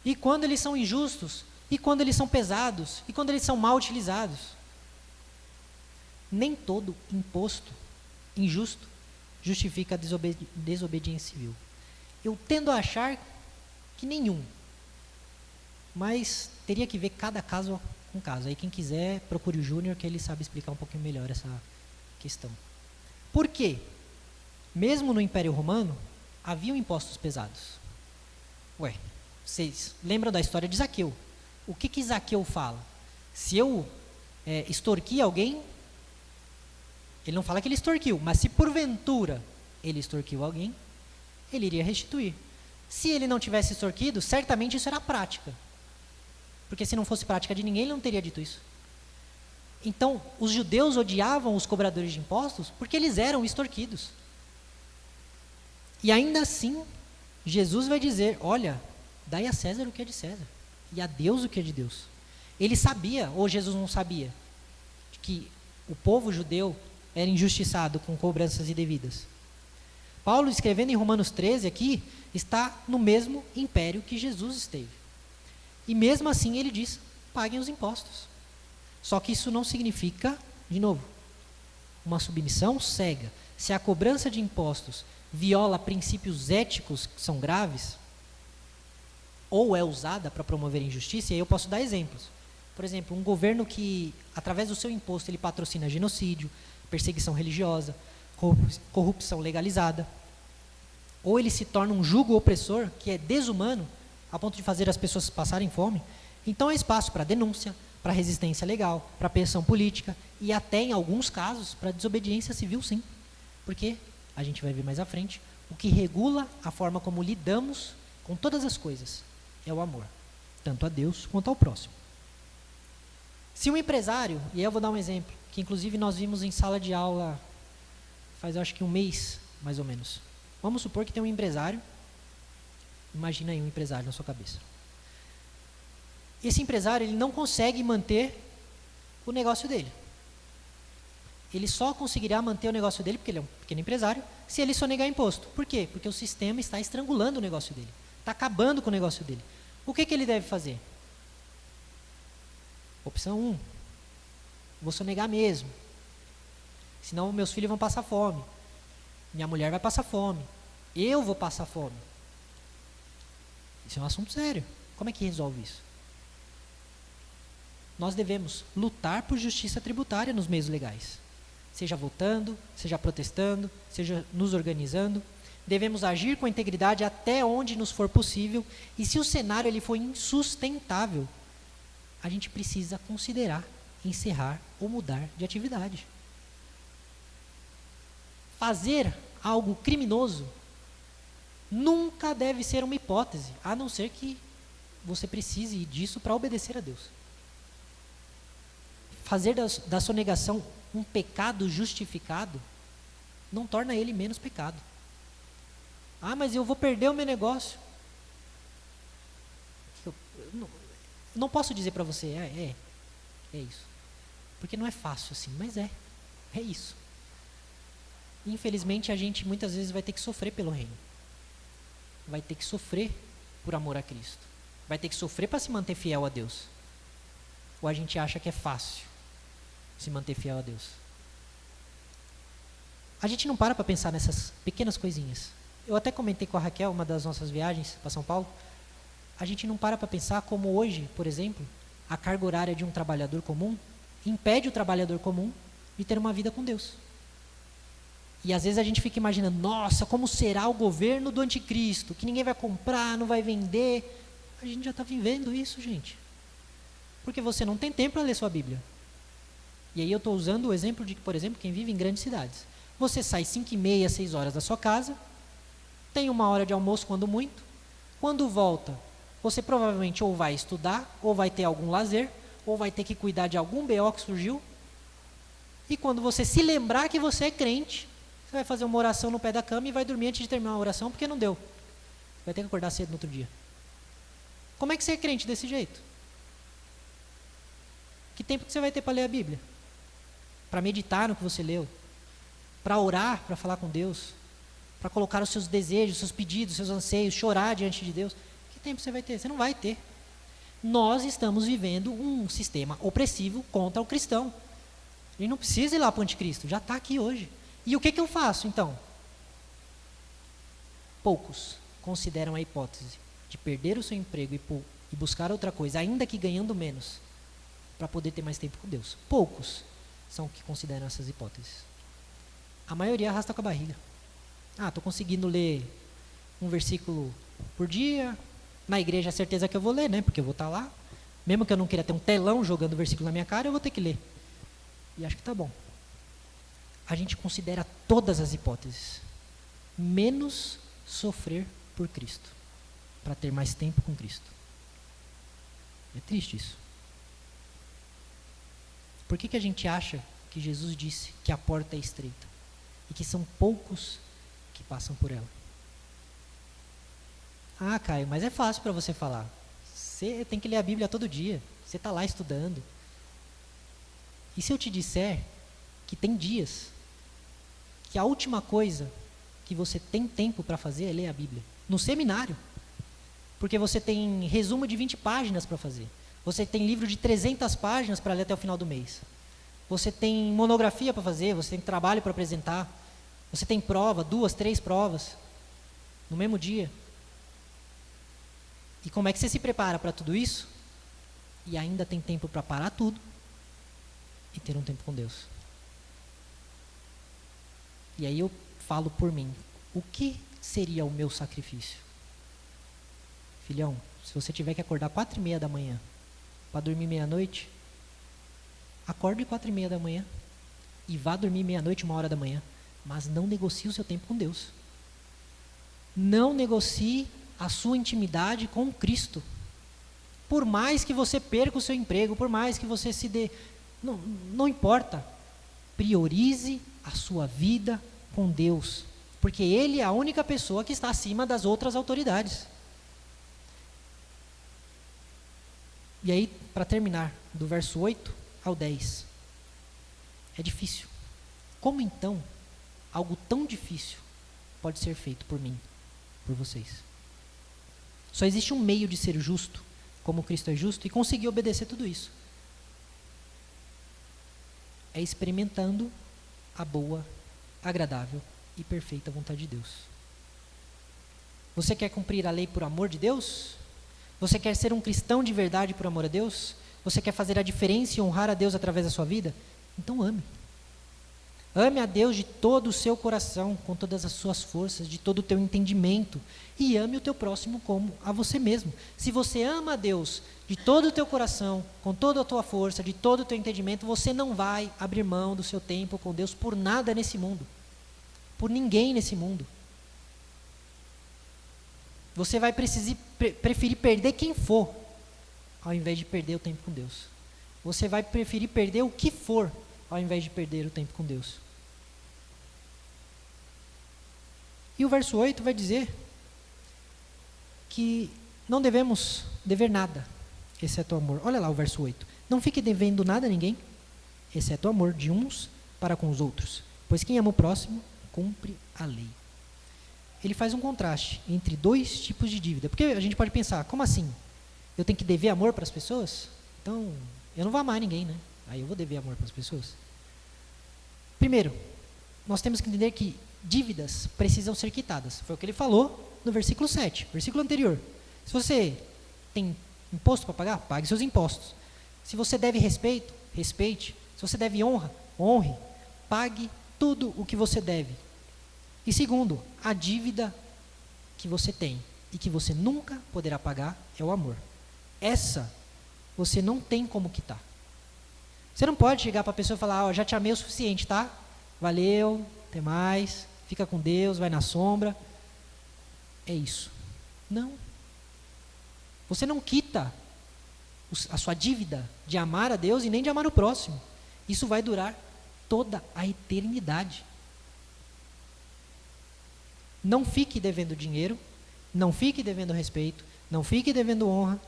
E quando eles são injustos? E quando eles são pesados? E quando eles são mal utilizados? Nem todo imposto injusto justifica a desobediência civil. Eu tendo a achar que nenhum. Mas teria que ver cada caso com caso. Aí quem quiser, procure o Júnior, que ele sabe explicar um pouquinho melhor essa questão. Por quê? Mesmo no Império Romano, haviam impostos pesados. Ué, vocês lembram da história de Zaqueu? O que Zaqueu fala? Se eu extorquir alguém, ele não fala que ele extorquiu, mas se porventura ele extorquiu alguém, ele iria restituir. Se ele não tivesse extorquido, certamente isso era prática. Porque se não fosse prática de ninguém, ele não teria dito isso. Então, os judeus odiavam os cobradores de impostos porque eles eram extorquidos. E ainda assim, Jesus vai dizer, olha, dai a César o que é de César, e a Deus o que é de Deus. Ele sabia, ou Jesus não sabia, que o povo judeu era injustiçado com cobranças indevidas. Paulo, escrevendo em Romanos 13 aqui, está no mesmo império que Jesus esteve. E mesmo assim ele diz, paguem os impostos. Só que isso não significa, de novo, uma submissão cega. Se a cobrança de impostos viola princípios éticos que são graves, ou é usada para promover injustiça, e aí eu posso dar exemplos. Por exemplo, um governo que, através do seu imposto, ele patrocina genocídio, perseguição religiosa, corrupção legalizada, ou ele se torna um jugo opressor que é desumano a ponto de fazer as pessoas passarem fome, então é espaço para denúncia, para resistência legal, para pressão política e até, em alguns casos, para desobediência civil, sim. Porque, a gente vai ver mais à frente, o que regula a forma como lidamos com todas as coisas é o amor, tanto a Deus quanto ao próximo. Se um empresário, e aí eu vou dar um exemplo, que inclusive nós vimos em sala de aula faz acho que um mês, mais ou menos. Vamos supor que tem um empresário, imagina aí um empresário na sua cabeça. Esse empresário, ele não consegue manter o negócio dele. Ele só conseguirá manter o negócio dele, porque ele é um pequeno empresário, se ele sonegar imposto. Por quê? Porque o sistema está estrangulando o negócio dele, está acabando com o negócio dele. O que ele deve fazer? Opção 1, vou sonegar mesmo, senão meus filhos vão passar fome, minha mulher vai passar fome, eu vou passar fome. Isso é um assunto sério. Como é que resolve isso? Nós devemos lutar por justiça tributária nos meios legais, seja votando, seja protestando, seja nos organizando. Devemos agir com integridade até onde nos for possível, e se o cenário ele for insustentável, a gente precisa considerar encerrar ou mudar de atividade. Fazer algo criminoso nunca deve ser uma hipótese, a não ser que você precise disso para obedecer a Deus. Fazer da sonegação um pecado justificado não torna ele menos pecado. Ah, mas eu vou perder o meu negócio. Eu não posso dizer para você, é isso. Porque não é fácil assim, mas é isso. Infelizmente, a gente muitas vezes vai ter que sofrer pelo reino. Vai ter que sofrer por amor a Cristo. Vai ter que sofrer para se manter fiel a Deus. Ou a gente acha que é fácil se manter fiel a Deus? A gente não para pensar nessas pequenas coisinhas. Eu até comentei com a Raquel, uma das nossas viagens para São Paulo, a gente não para pensar como hoje, por exemplo, a carga horária de um trabalhador comum impede o trabalhador comum de ter uma vida com Deus. E às vezes a gente fica imaginando, nossa, como será o governo do anticristo, que ninguém vai comprar, não vai vender. A gente já está vivendo isso, gente. Porque você não tem tempo para ler sua Bíblia. E aí eu estou usando o exemplo de, por exemplo, quem vive em grandes cidades. Você sai 5h30, 6 horas da sua casa, tem 1 hora de almoço quando muito, quando volta, você provavelmente ou vai estudar, ou vai ter algum lazer, ou vai ter que cuidar de algum BO que surgiu, e quando você se lembrar que você é crente, você vai fazer uma oração no pé da cama e vai dormir antes de terminar a oração, porque não deu. Vai ter que acordar cedo no outro dia. Como é que você é crente desse jeito? Que tempo que você vai ter para ler a Bíblia? Para meditar no que você leu? Para orar, para falar com Deus? Para colocar os seus desejos, seus pedidos, seus anseios, chorar diante de Deus? Que tempo você vai ter? Você não vai ter. Nós estamos vivendo um sistema opressivo contra o cristão. A gente não precisa ir lá para o anticristo, já está aqui hoje. E o que eu faço, então? Poucos consideram a hipótese de perder o seu emprego e buscar outra coisa, ainda que ganhando menos, para poder ter mais tempo com Deus. Poucos são que consideram essas hipóteses. A maioria arrasta com a barriga. Estou conseguindo ler um versículo por dia, na igreja é certeza que eu vou ler, né? Porque eu vou estar lá. Mesmo que eu não queira ter um telão jogando o versículo na minha cara, eu vou ter que ler. E acho que está bom. A gente considera todas as hipóteses, menos sofrer por Cristo, para ter mais tempo com Cristo. É triste isso. Por que a gente acha que Jesus disse que a porta é estreita e que são poucos que passam por ela? Caio, mas é fácil para você falar. Você tem que ler a Bíblia todo dia. Você está lá estudando. E se eu te disser que tem dias que a última coisa que você tem tempo para fazer é ler a Bíblia? No seminário. Porque você tem resumo de 20 páginas para fazer. Você tem livro de 300 páginas para ler até o final do mês. Você tem monografia para fazer, você tem trabalho para apresentar. Você tem prova, 2, 3 provas no mesmo dia. E como é que você se prepara para tudo isso? E ainda tem tempo para parar tudo e ter um tempo com Deus. E aí eu falo por mim, o que seria o meu sacrifício? Filhão, se você tiver que acordar 4h30 da manhã para dormir meia-noite, Acorde 4:30 da manhã e vá dormir meia-noite, 1 hora da manhã, mas não negocie o seu tempo com Deus. Não negocie a sua intimidade com Cristo. Por mais que você perca o seu emprego, por mais que você se dê... Não importa. Priorize a sua vida com Deus, porque Ele é a única pessoa que está acima das outras autoridades. E aí, para terminar, do verso 8 ao 10. É difícil. Como então algo tão difícil pode ser feito por mim, por vocês? Só existe um meio de ser justo, como Cristo é justo, e conseguir obedecer tudo isso. É experimentando a boa, agradável e perfeita vontade de Deus. Você quer cumprir a lei por amor de Deus? Você quer ser um cristão de verdade por amor a Deus? Você quer fazer a diferença e honrar a Deus através da sua vida? Então ame. Ame a Deus de todo o seu coração, com todas as suas forças, de todo o teu entendimento. E ame o teu próximo como a você mesmo. Se você ama a Deus de todo o teu coração, com toda a tua força, de todo o teu entendimento, você não vai abrir mão do seu tempo com Deus por nada nesse mundo. Por ninguém nesse mundo. Você vai preferir perder quem for, ao invés de perder o tempo com Deus. Você vai preferir perder o que for, ao invés de perder o tempo com Deus. E o verso 8 vai dizer que não devemos dever nada, exceto o amor. Olha lá o verso 8. Não fique devendo nada a ninguém, exceto o amor de uns para com os outros. Pois quem ama o próximo, cumpre a lei. Ele faz um contraste entre dois tipos de dívida. Porque a gente pode pensar, como assim? Eu tenho que dever amor para as pessoas? Então, eu não vou amar ninguém, né? Aí eu vou dever amor para as pessoas. Primeiro, nós temos que entender que dívidas precisam ser quitadas. Foi o que ele falou no versículo 7, versículo anterior. Se você tem imposto para pagar, pague seus impostos. Se você deve respeito, respeite. Se você deve honra, honre. Pague tudo o que você deve. E segundo, a dívida que você tem e que você nunca poderá pagar é o amor. Essa você não tem como quitar. Você não pode chegar para a pessoa e falar, já te amei o suficiente, tá? Valeu, até mais, fica com Deus, vai na sombra. É isso. Não. Você não quita a sua dívida de amar a Deus e nem de amar o próximo. Isso vai durar toda a eternidade. Não fique devendo dinheiro, não fique devendo respeito, não fique devendo honra,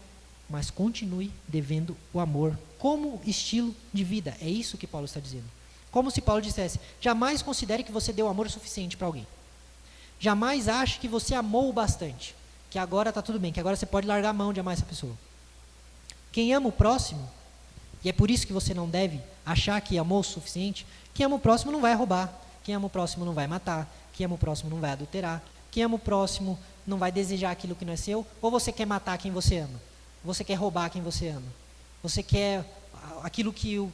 mas continue devendo o amor como estilo de vida. É isso que Paulo está dizendo. Como se Paulo dissesse, jamais considere que você deu amor suficiente para alguém. Jamais ache que você amou o bastante, que agora está tudo bem, que agora você pode largar a mão de amar essa pessoa. Quem ama o próximo, e é por isso que você não deve achar que amou o suficiente, quem ama o próximo não vai roubar, quem ama o próximo não vai matar, quem ama o próximo não vai adulterar, quem ama o próximo não vai desejar aquilo que não é seu, ou você quer matar quem você ama, você quer roubar quem você ama, você quer aquilo que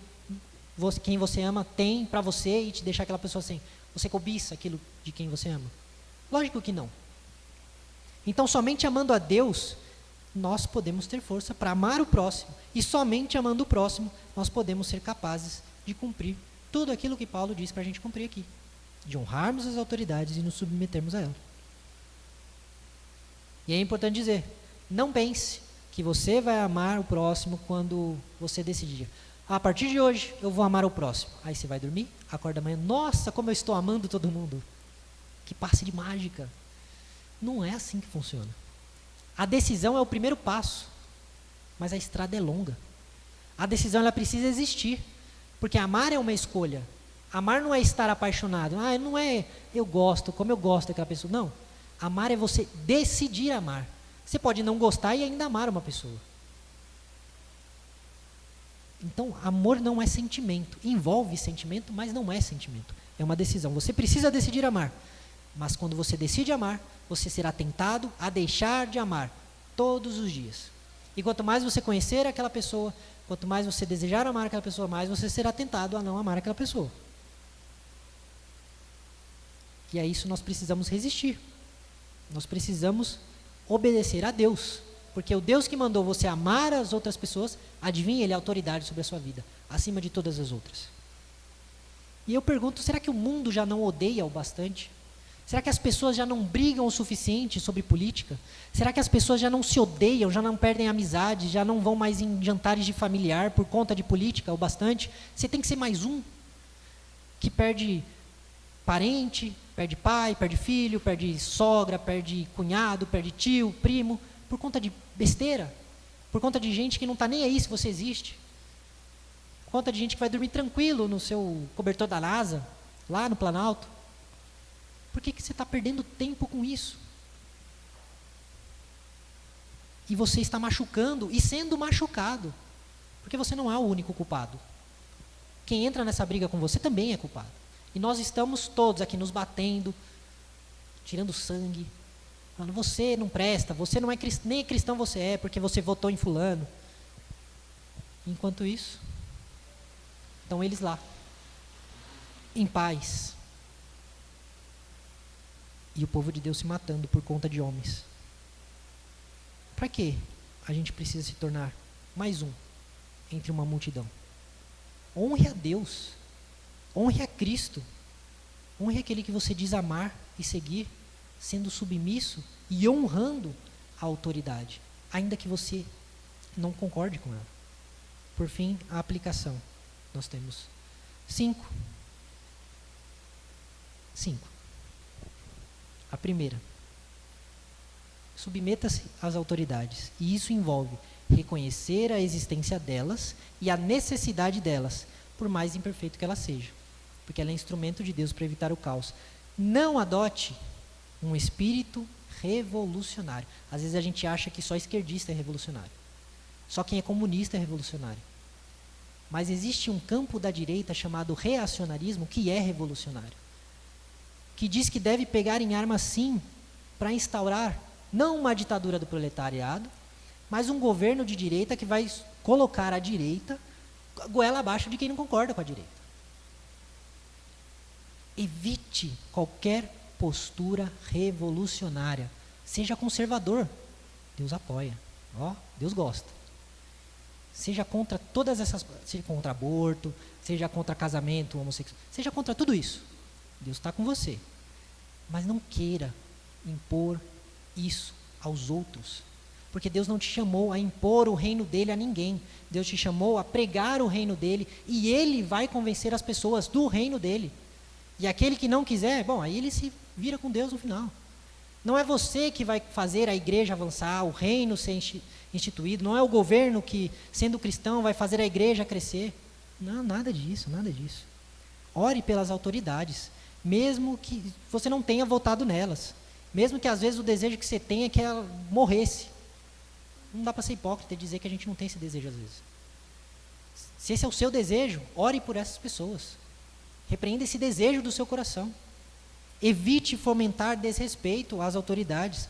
quem você ama tem para você e te deixar aquela pessoa sem, você cobiça aquilo de quem você ama? Lógico que não. Então, somente amando a Deus, nós podemos ter força para amar o próximo, e somente amando o próximo, nós podemos ser capazes de cumprir tudo aquilo que Paulo diz para a gente cumprir aqui, de honrarmos as autoridades e nos submetermos a elas. E é importante dizer, não pense que você vai amar o próximo quando você decidir, a partir de hoje eu vou amar o próximo. Aí você vai dormir, acorda amanhã, nossa, como eu estou amando todo mundo. Que passe de mágica. Não é assim que funciona. A decisão é o primeiro passo, mas a estrada é longa. A decisão ela precisa existir, porque amar é uma escolha. Amar não é estar apaixonado. Não é eu gosto, como eu gosto daquela pessoa. Não. Amar é você decidir amar. Você pode não gostar e ainda amar uma pessoa. Então, amor não é sentimento. Envolve sentimento, mas não é sentimento. É uma decisão. Você precisa decidir amar. Mas quando você decide amar, você será tentado a deixar de amar todos os dias. E quanto mais você conhecer aquela pessoa, quanto mais você desejar amar aquela pessoa, mais você será tentado a não amar aquela pessoa. E a isso nós precisamos resistir. Nós precisamos obedecer a Deus Porque o Deus que mandou você amar as outras pessoas, adivinha, ele é autoridade sobre a sua vida, acima de todas as outras. E eu pergunto, será que o mundo já não odeia o bastante? Será que as pessoas já não brigam o suficiente sobre política? Será que as pessoas já não se odeiam, já não perdem amizade, já não vão mais em jantares de familiar por conta de política o bastante? Você tem que ser mais um que perde parente, perde pai, perde filho, perde sogra, perde cunhado, perde tio, primo, por conta de besteira, por conta de gente que não está nem aí se você existe, por conta de gente que vai dormir tranquilo no seu cobertor da NASA, lá no Planalto. Por que você está perdendo tempo com isso? E você está machucando e sendo machucado, porque você não é o único culpado. Quem entra nessa briga com você também é culpado. E nós estamos todos aqui nos batendo, tirando sangue, falando, você não presta, você não é cristão, nem cristão você é, porque você votou em fulano. Enquanto isso, estão eles lá, em paz. E o povo de Deus se matando por conta de homens. Para que a gente precisa se tornar mais um entre uma multidão? Honre a Deus, honre a Cristo, honre aquele que você diz amar e seguir, sendo submisso e honrando a autoridade, ainda que você não concorde com ela. Por fim, a aplicação. Nós temos 5. A primeira, submeta-se às autoridades, e isso envolve reconhecer a existência delas e a necessidade delas, por mais imperfeito que ela seja, porque ela é instrumento de Deus para evitar o caos. Não adote um espírito revolucionário. Às vezes a gente acha que só esquerdista é revolucionário, só quem é comunista é revolucionário. Mas existe um campo da direita chamado reacionarismo que é revolucionário, que diz que deve pegar em armas sim para instaurar não uma ditadura do proletariado, mas um governo de direita que vai colocar a direita goela abaixo de quem não concorda com a direita. Evite qualquer postura revolucionária. Seja conservador. Deus apoia. Deus gosta. Seja contra todas essas, seja contra aborto, seja contra casamento homossexual, seja contra tudo isso. Deus está com você. Mas não queira impor isso aos outros. Porque Deus não te chamou a impor o reino dele a ninguém. Deus te chamou a pregar o reino dele e ele vai convencer as pessoas do reino dele. E aquele que não quiser, bom, aí ele se vira com Deus no final. Não é você que vai fazer a igreja avançar, o reino ser instituído. Não é o governo que, sendo cristão, vai fazer a igreja crescer. Não, nada disso, nada disso. Ore pelas autoridades, mesmo que você não tenha votado nelas. Mesmo que às vezes o desejo que você tenha é que ela morresse. Não dá para ser hipócrita e dizer que a gente não tem esse desejo às vezes. Se esse é o seu desejo, ore por essas pessoas. Repreenda esse desejo do seu coração. Evite fomentar desrespeito às autoridades.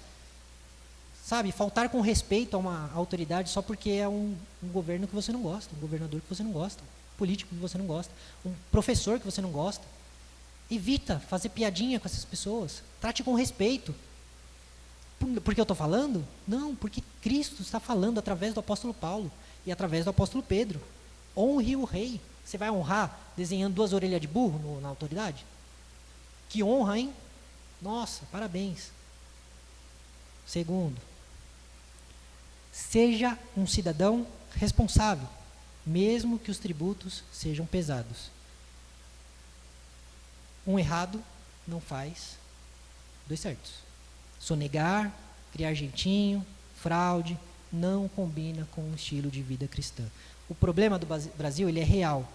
Sabe, faltar com respeito a uma autoridade só porque é um governo que você não gosta, um governador que você não gosta, um político que você não gosta, um professor que você não gosta. Evita fazer piadinha com essas pessoas. Trate com respeito. Por que eu estou falando? Não, porque Cristo está falando através do apóstolo Paulo e através do apóstolo Pedro. Honre o rei. Você vai honrar desenhando 2 orelhas de burro na autoridade? Que honra, hein? Nossa, parabéns. Segundo, seja um cidadão responsável, mesmo que os tributos sejam pesados. Um errado não faz 2 certos. Sonegar, criar jeitinho, fraude, não combina com o estilo de vida cristã. O problema do Brasil, ele é real.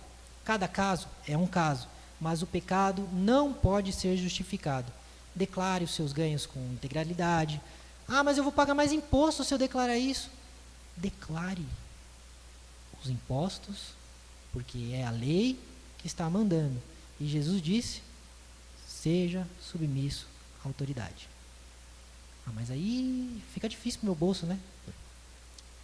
Cada caso é um caso, mas o pecado não pode ser justificado. Declare os seus ganhos com integralidade. Mas eu vou pagar mais imposto se eu declarar isso. Declare os impostos, porque é a lei que está mandando. E Jesus disse, seja submisso à autoridade. Mas aí fica difícil pro meu bolso, né?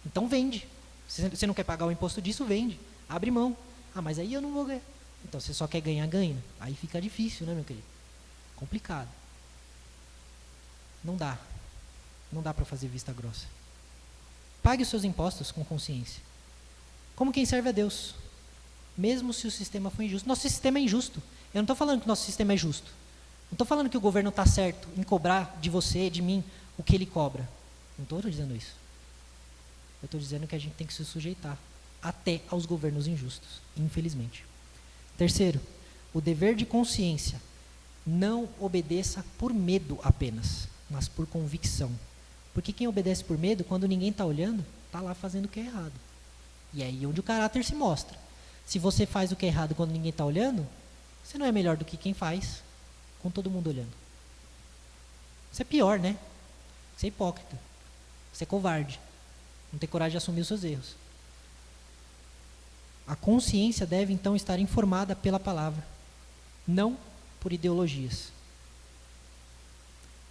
Então vende. Se você não quer pagar o imposto disso, vende. Abre mão. Mas aí eu não vou ganhar. Então você só quer ganhar, ganha. Aí fica difícil, né, meu querido? Complicado. Não dá. Não dá para fazer vista grossa. Pague os seus impostos com consciência. Como quem serve a Deus. Mesmo se o sistema for injusto. Nosso sistema é injusto. Eu não estou falando que o nosso sistema é justo. Não estou falando que o governo está certo em cobrar de você, de mim, o que ele cobra. Não estou dizendo isso. Eu estou dizendo que a gente tem que se sujeitar até aos governos injustos, infelizmente. Terceiro, o dever de consciência. Não obedeça por medo apenas, mas por convicção. Porque quem obedece por medo, quando ninguém está olhando, está lá fazendo o que é errado. E é aí onde o caráter se mostra. Se você faz o que é errado quando ninguém está olhando, você não é melhor do que quem faz com todo mundo olhando. Você é pior, né? Você é hipócrita. Você é covarde. Não tem coragem de assumir os seus erros. A consciência deve então estar informada pela palavra, não por ideologias.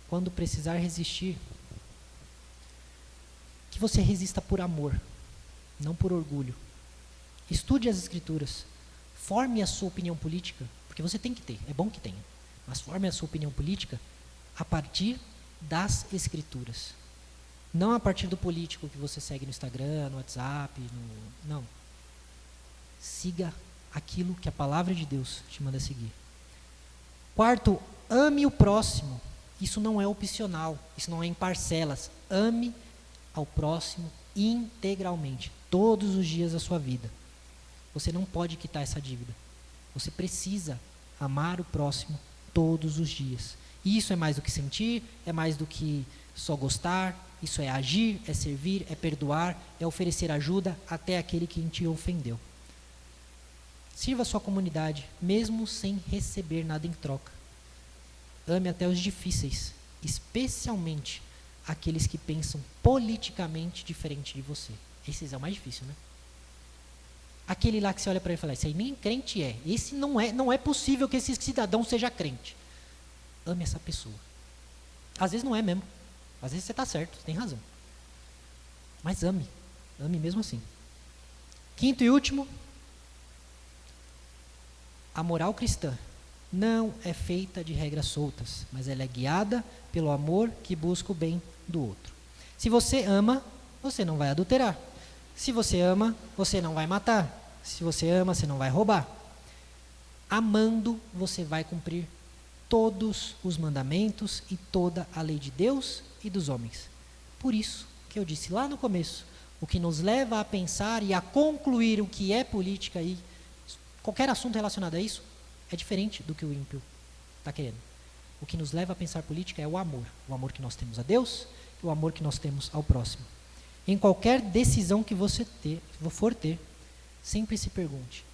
Quando precisar resistir, que você resista por amor, não por orgulho. Estude as Escrituras, forme a sua opinião política, porque você tem que ter, é bom que tenha, mas forme a sua opinião política a partir das Escrituras. Não a partir do político que você segue no Instagram, no WhatsApp, não. Siga aquilo que a palavra de Deus te manda seguir. Quarto, ame o próximo. Isso não é opcional, isso não é em parcelas. Ame ao próximo integralmente, todos os dias da sua vida. Você não pode quitar essa dívida. Você precisa amar o próximo todos os dias. E isso é mais do que sentir, é mais do que só gostar, isso é agir, é servir, é perdoar, é oferecer ajuda até aquele que te ofendeu. Sirva a sua comunidade, mesmo sem receber nada em troca. Ame até os difíceis, especialmente aqueles que pensam politicamente diferente de você. Esses é o mais difícil, né? Aquele lá que você olha para ele e fala, esse aí nem crente é. Esse não é possível que esse cidadão seja crente. Ame essa pessoa. Às vezes não é mesmo. Às vezes você está certo, você tem razão. Mas ame. Ame mesmo assim. Quinto e último. A moral cristã não é feita de regras soltas, mas ela é guiada pelo amor que busca o bem do outro. Se você ama, você não vai adulterar. Se você ama, você não vai matar. Se você ama, você não vai roubar. Amando, você vai cumprir todos os mandamentos e toda a lei de Deus e dos homens. Por isso que eu disse lá no começo, o que nos leva a pensar e a concluir o que é política e qualquer assunto relacionado a isso é diferente do que o ímpio está querendo. O que nos leva a pensar política é o amor que nós temos a Deus e o amor que nós temos ao próximo. Em qualquer decisão que você for ter, sempre se pergunte,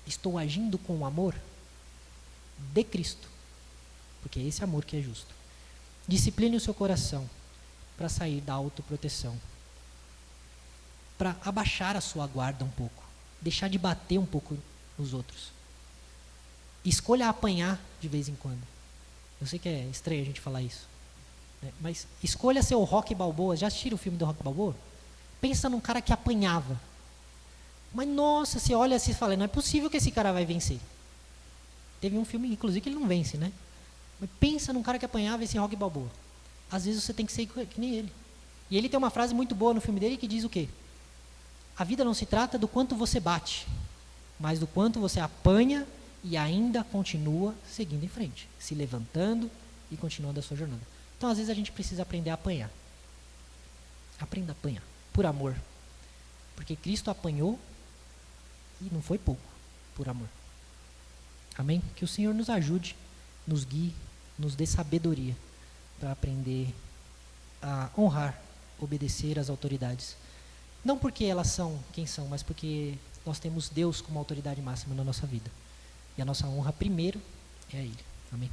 estou agindo com o amor de Cristo? Porque é esse amor que é justo. Discipline o seu coração para sair da autoproteção, para abaixar a sua guarda um pouco, deixar de bater um pouco nos outros. Escolha apanhar de vez em quando. Eu sei que é estranho a gente falar isso, né? Mas escolha ser o Rocky Balboa. Já assistiram o filme do Rocky Balboa? Pensa num cara que apanhava. Mas nossa, você olha assim e fala, não é possível que esse cara vai vencer. Teve um filme, inclusive, que ele não vence, né? Mas pensa num cara que apanhava, esse Rocky Balboa. Às vezes você tem que ser que nem ele. E ele tem uma frase muito boa no filme dele que diz o quê? A vida não se trata do quanto você bate, mas do quanto você apanha e ainda continua seguindo em frente, se levantando e continuando a sua jornada. Então, às vezes, a gente precisa aprender a apanhar. Aprenda a apanhar, por amor. Porque Cristo apanhou e não foi pouco, por amor. Amém? Que o Senhor nos ajude, nos guie, nos dê sabedoria para aprender a honrar, obedecer às autoridades. Não porque elas são quem são, mas porque nós temos Deus como autoridade máxima na nossa vida. E a nossa honra primeiro é a Ele. Amém?